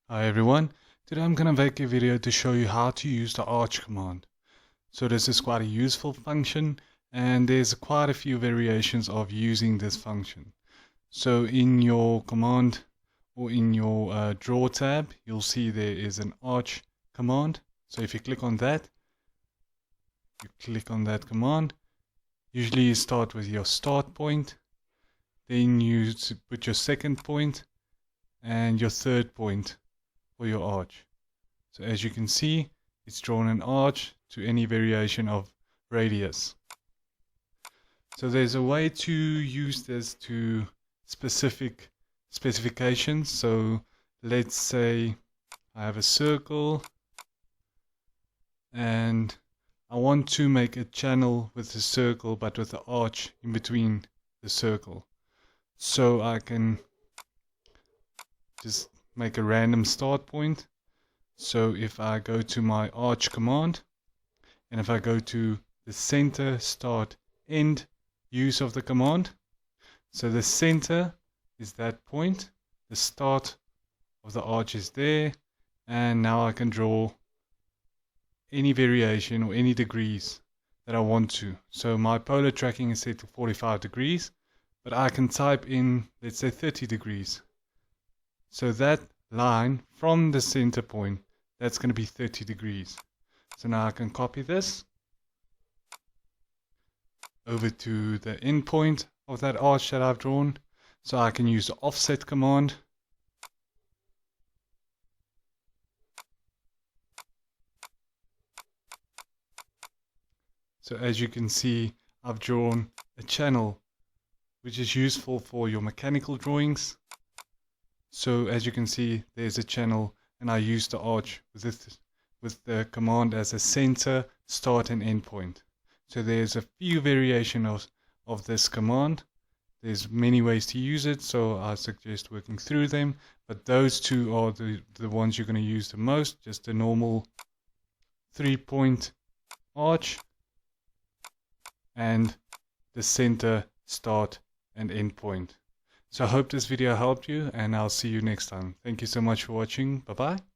Hi everyone, today I'm going to make a video to show you how to use the arch command. So this is quite a useful function and there's quite a few variations of using this function. So in your command or in your draw tab, you'll see there is an arch command. So if you click on that command, usually you start with your start point, then you put your second point and your third point for your arch. So as you can see, it's drawn an arch to any variation of radius. So there's a way to use this to specific specifications. So let's say I have a circle and I want to make a channel with the circle but with the arch in between the circle. So I can just make a random start point. So if I go to my arch command and if I go to the center, start, end use of the command, so the center is that point, the start of the arch is there, and now I can draw any variation or any degrees that I want to. So my polar tracking is set to 45 degrees, but I can type in, let's say 30 degrees. So that line from the center point, that's going to be 30 degrees. So now I can copy this over to the end point of that arch that I've drawn. So I can use the offset command. So as you can see, I've drawn a channel which is useful for your mechanical drawings. So as you can see, there's a channel and I use the arch with the command as a center, start and end point. So there's a few variations of this command. There's many ways to use it, so I suggest working through them. But those two are the ones you're going to use the most, just the normal 3-point arch and the center, start and end point. So I hope this video helped you and I'll see you next time. Thank you so much for watching. Bye bye.